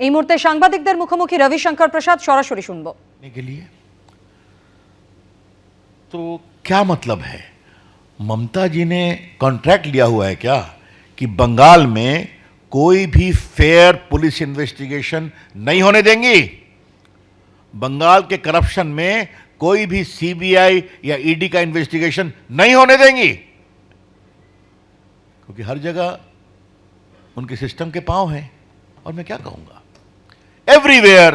এই মুহূর্তে সাংবাদিকদের মুখোমুখি রবিশঙ্কর প্রসাদ, সরাসরি শুনবো। के लिए तो क्या मतलब है, ममता जी ने कॉन्ट्रैक्ट लिया हुआ है क्या कि बंगाल में कोई भी फेयर पुलिस इन्वेस्टिगेशन नहीं होने देंगी, बंगाल के करप्शन में कोई भी सीबीआई या ईडी का इन्वेस्टिगेशन नहीं होने देंगी, क्योंकि हर जगह उनके सिस्टम के पांव हैं। और मैं क्या कहूंगा, everywhere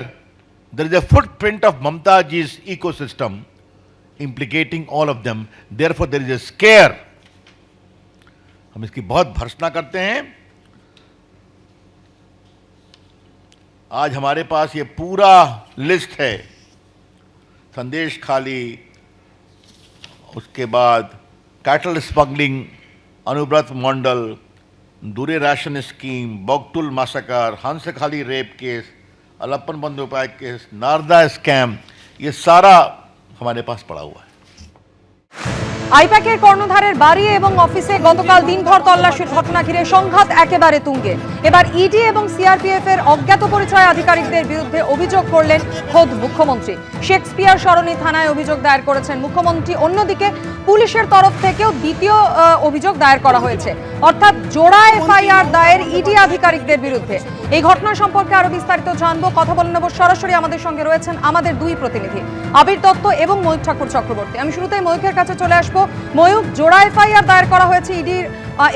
there is a footprint of Mamtaji's ecosystem implicating all of them, therefore there is a scare। हम इसकी बहुत भर्त्सना करते हैं। आज हमारे पास ये पूरा लिस्ट है, संदेश खाली, उसके बाद कैटल स्मगलिंग, अनुव्रत मंडल, दूरे ration scheme, बगटुल massacre, Hanskhali rape case, Alapan Bandyopadhyay case, Narada scam, ये सारा हमारे पास पड़ा हुआ है। আইপ্যাকের কর্ণধারের বাড়ি এবং অফিসে গতকাল দিনভর তল্লাশির ঘটনা ঘিরে সংঘাত একেবারে তুঙ্গে। এবার ইডি এবং সিআরপিএফ এর অজ্ঞাত পরিচয় আধিকারিকদের বিরুদ্ধে অভিযোগ করলেন খোদ মুখ্যমন্ত্রী। শেক্সপিয়ার সরণি থানায় অভিযোগ দায়ের করেছেন মুখ্যমন্ত্রী। অন্যদিকে পুলিশের তরফ থেকেও দ্বিতীয় অভিযোগ দায়ের করা হয়েছে, অর্থাৎ জোড়া এফআইআর দায়ের ইডি আধিকারিকদের বিরুদ্ধে। এই ঘটনা সম্পর্কে আরো বিস্তারিত জানবো, কথা বলে নেব। সরাসরি আমাদের সঙ্গে রয়েছেন আমাদের দুই প্রতিনিধি, আবির দত্ত এবং ময়ূক ঠাকুর চক্রবর্তী। আমি শুরুতেই ময়ূকের কাছে চলে আসবো। ময়ূক, জোড়া এফআইআর দায়ের করা হয়েছে ইডির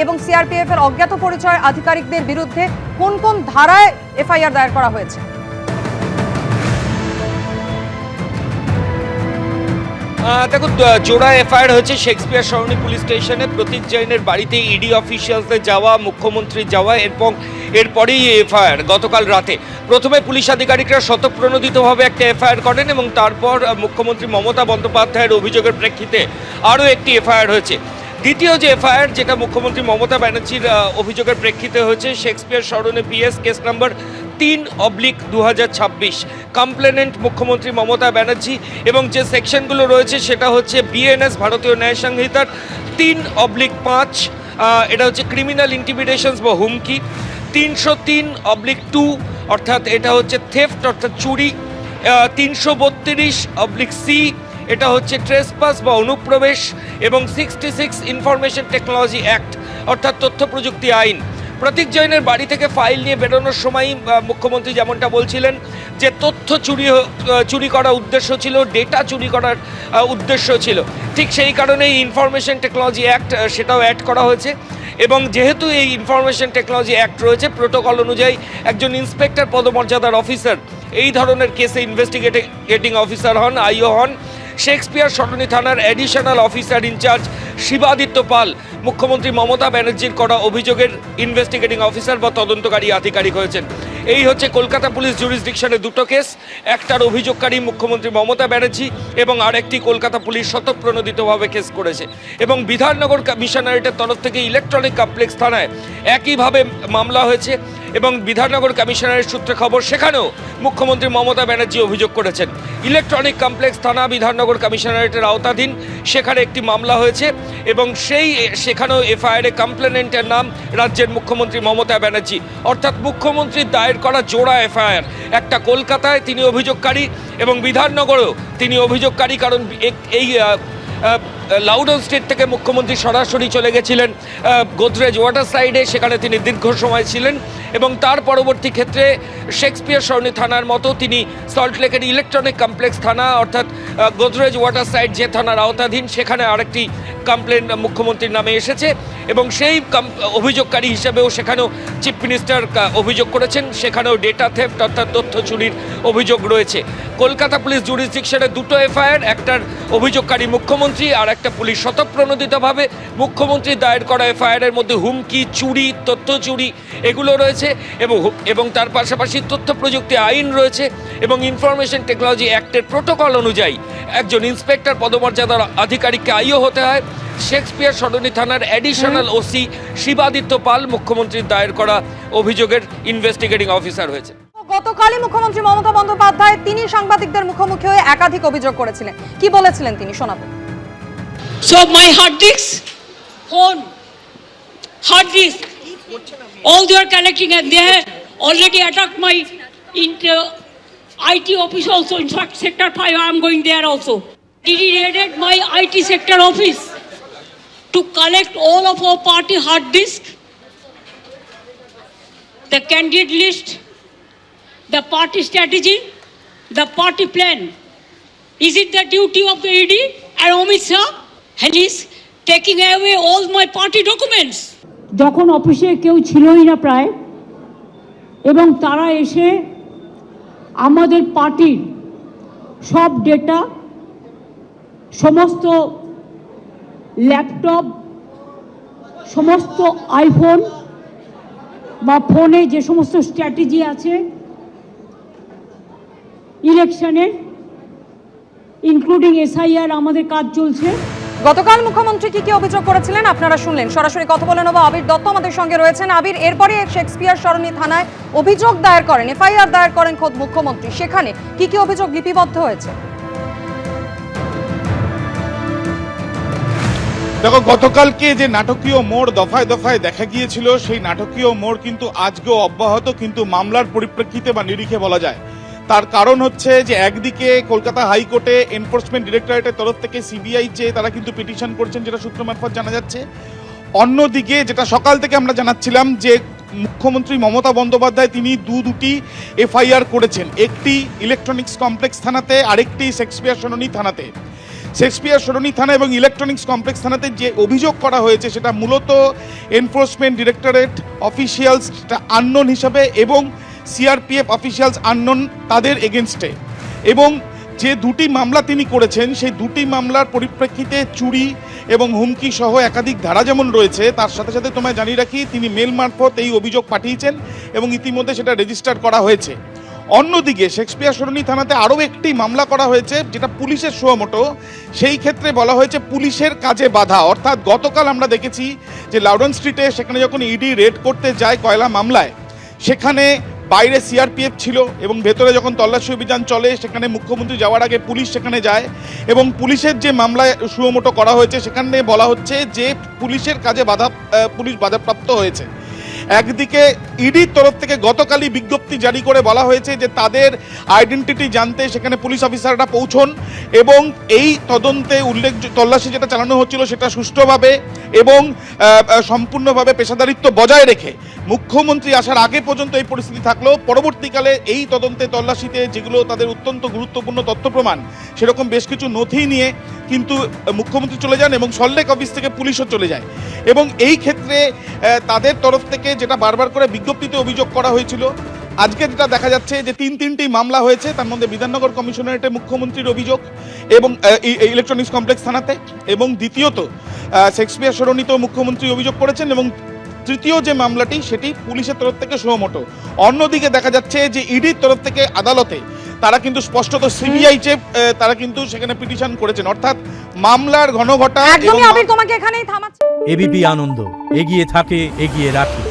এবং সিআরপিএফ এর অজ্ঞাত পরিচয় আধিকারিকদের বিরুদ্ধে, কোন কোন ধারায় এফআইআর দায়ের করা হয়েছে? দেখুন, জোড়া এফআইআর হয়েছে শেক্সপিয়ার সরণি পুলিশ স্টেশনে প্রতীক জৈনের বাড়িতে ইডি অফিসিয়ালসদের যাওয়া, মুখ্যমন্ত্রী যাওয়া এবং এরপরেই এফআইআর গতকাল রাতে। প্রথমে পুলিশ আধিকারিকরা স্বতঃপ্রণোদিতভাবে একটা এফআইআর করেন এবং তারপর মুখ্যমন্ত্রী মমতা বন্দ্যোপাধ্যায়ের অভিযোগের প্রেক্ষিতে আরও একটি এফআইআর হয়েছে। দ্বিতীয় যে এফআইআর, যেটা মুখ্যমন্ত্রী মমতা ব্যানার্জির অভিযোগের প্রেক্ষিতে হয়েছে, শেক্সপিয়ার সরণি পিএস কেস নাম্বার 3/2026, কমপ্লেনেন্ট মুখ্যমন্ত্রী মমতা ব্যানার্জি, এবং যে সেকশনগুলো রয়েছে সেটা হচ্ছে বিএনএস ভারতীয় ন্যায় সংহিতার 3/5, এটা হচ্ছে ক্রিমিনাল ইন্টিমিডেশনস বা হুমকি, 303/2 অর্থাৎ এটা হচ্ছে থেফট অর্থাৎ চুরি, 332/C এটা হচ্ছে ট্রেসপাস বা অনুপ্রবেশ, এবং 66 ইনফরমেশন টেকনোলজি অ্যাক্ট অর্থাৎ তথ্য প্রযুক্তি আইন। প্রতীক জৈনের বাড়ি থেকে ফাইল নিয়ে বেরোনোর সময় মুখ্যমন্ত্রী যেমনটা বলছিলেন যে তথ্য চুরি করার উদ্দেশ্য ছিল, ডেটা চুরি করার উদ্দেশ্য ছিল, ঠিক সেই কারণেই ইনফরমেশন টেকনোলজি অ্যাক্ট সেটাও অ্যাড করা হয়েছে। এবং যেহেতু এই ইনফরমেশন টেকনোলজি অ্যাক্ট রয়েছে, প্রোটোকল অনুযায়ী একজন ইন্সপেক্টর পদমর্যাদার অফিসার এই ধরনের কেসে ইনভেস্টিগেটিং অফিসার হন, আইও হন। শেক্সপিয়ার সরণি থানার অ্যাডিশনাল অফিসার ইনচার্জ শিবাদিত্য পাল মুখ্যমন্ত্রী মমতা ব্যানার্জির করা অভিযোগের ইনভেস্টিগেটিং অফিসার বা তদন্তকারী আধিকারিক হয়েছেন। এই হচ্ছে কলকাতা পুলিশ জুরিসডিকশনে দুটো কেস, একটার অভিযোগকারী মুখ্যমন্ত্রী মমতা ব্যানার্জি এবং আরেকটি কলকাতা পুলিশ স্বতঃপ্রণোদিতভাবে কেস করেছে। এবং বিধাননগর কমিশনারেটের তরফ থেকে ইলেকট্রনিক কমপ্লেক্স থানায় একইভাবে মামলা হয়েছে এবং বিধাননগর কমিশনারের সূত্রে খবর সেখানেও মুখ্যমন্ত্রী মমতা ব্যানার্জি অভিযোগ করেছেন। ইলেকট্রনিক কমপ্লেক্স থানা বিধাননগর কমিশনারেটের আওতাধীন, সেখানে একটি মামলা হয়েছে এবং সেখানেও এফআইআরে কমপ্লেনেন্টের নাম রাজ্যের মুখ্যমন্ত্রী মমতা ব্যানার্জি, অর্থাৎ মুখ্যমন্ত্রীর দায়ের করা জোড়া এফআইআর, একটা কলকাতায় তিনি অভিযোগকারী এবং বিধাননগরেও তিনি অভিযোগকারী। কারণ এই লাউডন স্ট্রিট থেকে মুখ্যমন্ত্রী সরাসরি চলে গেছিলেন গোদরেজ ওয়াটার সাইডে, সেখানে তিনি দীর্ঘ সময় ছিলেন এবং তার পরবর্তী ক্ষেত্রে শেক্সপিয়ার সরণি থানার মতো তিনি সল্টলেকের ইলেকট্রনিক কমপ্লেক্স থানা অর্থাৎ গোদরেজ ওয়াটার সাইড যে থানার আওতাধীন, সেখানে আরেকটি কমপ্লেন মুখ্যমন্ত্রীর নামে এসেছে এবং সেই অভিযোগকারী হিসেবেও সেখানেও চিফ মিনিস্টার অভিযোগ করেছেন, সেখানেও ডেটা থেফট অর্থাৎ তথ্য চুরির অভিযোগ রয়েছে। কলকাতা পুলিশ জুরিসডিকশনে দুটো এফআইআর, একটার অভিযোগকারী মুখ্যমন্ত্রী আর একটা পুলিশ স্বতঃপ্রণোদিতভাবে। মুখ্যমন্ত্রী দায়ের করা এফআইআরের মধ্যে হুমকি, চুরি, তথ্য চুরি এগুলো রয়েছে এবং তার পাশাপাশি তথ্য প্রযুক্তি আইন রয়েছে এবং ইনফরমেশন টেকনোলজি অ্যাক্টের প্রোটোকল অনুযায়ী একজন ইন্সপেক্টর পদমর্যাদার আধিকারিককে আইও হতে হয়। শেক্সপিয়ার সরণি থানার অ্যাডিশনাল ওসি শিবাদিত্য পাল মুখ্যমন্ত্রীর দায়ের করা অভিযোগের ইনভেস্টিগেটিং অফিসার হয়েছে। গতকালই মুখ্যমন্ত্রী মমতা বন্দ্যোপাধ্যায় তিনি সাংবাদিকদের মুখোমুখি হয়ে একাধিক অভিযোগ করেছিলেন, কি বলেছিলেন তিনি শোনাবো। So my hard disk, phone, hard disk, all they are collecting and they have already attacked my in the IT office also. In fact, Sector 5, I am going there also. ED raided my IT sector office to collect all of our party hard disk, the candidate list, the party strategy, the party plan. Is it the duty of the ED and Amit Shah? And he's taking away all my party documents. যখন অফিসে কেউ ছিলই না প্রায়, এবং তারা এসে আমাদের পার্টির সব ডেটা, সমস্ত ল্যাপটপ, সমস্ত আইফোন বা ফোনে যে সমস্ত স্ট্র্যাটেজি আছে ইলেকশনের, ইনক্লুডিং SIR আমাদের কাজ চলছে। গতকাল মুখ্যমন্ত্রী কি কি অভিযোগ করেছিলেন আপনারা শুনলেন। সরাসরি কথা বলে নেব, আবির দত্ত আমাদের সঙ্গে রয়েছেন। আবির, এরপরে শেক্সপিয়ার সরণি থানায় অভিযোগ দায়ের করেন, FIR দায়ের করেন খোদ মুখ্যমন্ত্রী। সেখানে কি কি অভিযোগ লিপিবদ্ধ হয়েছে? দেখো, গতকালকে যে নাটকীয় মোড় দফায় দফায় দেখা গিয়েছিল, সেই নাটকীয় মোড় কিন্তু আজকেও অব্যাহত, কিন্তু মামলার পরিপ্রেক্ষিতে বা নিরিখে বলা যায়। তার কারণ হচ্ছে যে একদিকে কলকাতা হাইকোর্টে এনফোর্সমেন্ট ডিরেক্টরেটের তরফ থেকে CBI চেয়ে তারা কিন্তু পিটিশন করছেন, যেটা সূত্র মারফত জানা যাচ্ছে। অন্যদিকে যেটা সকাল থেকে আমরা জানাচ্ছিলাম যে মুখ্যমন্ত্রী মমতা বন্দ্যোপাধ্যায় তিনি দুটি FIR করেছেন, একটি ইলেকট্রনিক্স কমপ্লেক্স থানাতে, আরেকটি শেক্সপিয়ার সরণি থানাতে। শেক্সপিয়ার সরণি থানা এবং ইলেকট্রনিক্স কমপ্লেক্স থানাতে যে অভিযোগ করা হয়েছে সেটা মূলত এনফোর্সমেন্ট ডিরেক্টরেট অফিসিয়ালস আননোন হিসাবে এবং CRPF অফিসিয়ালস আননোন তাদের এগেনস্টে। এবং যে দুটি মামলা তিনি করেছেন সেই দুটি মামলার পরিপ্রেক্ষিতে চুরি এবং হুমকি সহ একাধিক ধারা যেমন রয়েছে, তার সাথে সাথে তোমায় জানিয়ে রাখি তিনি মেল মারফত এই অভিযোগ পাঠিয়েছেন এবং ইতিমধ্যে সেটা রেজিস্টার করা হয়েছে। অন্যদিকে শেক্সপিয়ার সরণি থানাতে আরও একটি মামলা করা হয়েছে, যেটা পুলিশের সুমোটো। সেই ক্ষেত্রে বলা হয়েছে পুলিশের কাজে বাধা। অর্থাৎ গতকাল আমরা দেখেছি যে লাউডন স্ট্রিটে সেখানে যখন ED রেড করতে যায় কয়লা মামলায়, সেখানে বাইরে CRPF ছিল এবং ভেতরে যখন তল্লাশি অভিযান চলে সেখানে মুখ্যমন্ত্রী যাওয়ার আগে পুলিশ সেখানে যায় এবং পুলিশের যে মামলায় সুমোটো করা হয়েছে সেখানে বলা হচ্ছে যে পুলিশের কাজে পুলিশ বাধাপ্রাপ্ত হয়েছে। একদিকে ইডির তরফ থেকে গতকালই বিজ্ঞপ্তি জারি করে বলা হয়েছে যে তাদের আইডেন্টিটি জানতে সেখানে পুলিশ অফিসাররা পৌঁছন এবং এই তদন্তে তল্লাশি যেটা চালানো হচ্ছিল সেটা সুষ্ঠুভাবে এবং সম্পূর্ণভাবে পেশাদারিত্ব বজায় রেখে মুখ্যমন্ত্রী আসার আগে পর্যন্ত এই পরিস্থিতি থাকলেও পরবর্তীকালে এই তদন্তে তল্লাশিতে যেগুলো তাদের অত্যন্ত গুরুত্বপূর্ণ তথ্য প্রমাণ, সেরকম বেশ কিছু নথি নিয়ে কিন্তু মুখ্যমন্ত্রী চলে যান এবং সল্টলেক অফিস থেকে পুলিশও চলে যায়। এবং এই ক্ষেত্রে তাদের তরফ থেকে যেটা বারবার করে বিজ্ঞপ্তিতে অভিযোগ করা হয়েছিল, আজকে যেটা দেখা যাচ্ছে যে তিনটি মামলা হয়েছে, তার মধ্যে বিধাননগর কমিশনারেটে মুখ্যমন্ত্রীর অভিযোগ এবং ইলেকট্রনিক্স কমপ্লেক্স থানাতে, এবং দ্বিতীয়ত শেক্সপিয়ার সরণিতেও মুখ্যমন্ত্রী অভিযোগ করেছেন, এবং তৃতীয় যে মামলাটি সেটি পুলিশের তরফ থেকে সুমোটো। অন্যদিকে দেখা যাচ্ছে যে ইডির তরফ থেকে আদালতে তারা কিন্তু স্পষ্টত CBI চেয়ে তারা কিন্তু সেখানে পিটিশন করেছেন। অর্থাৎ মামলার ঘনঘটা। একদমই আবির, তোমাকে এখানেই থামাচ্ছি। ABP আনন্দ এগিয়ে থাকে, এগিয়ে রাখে।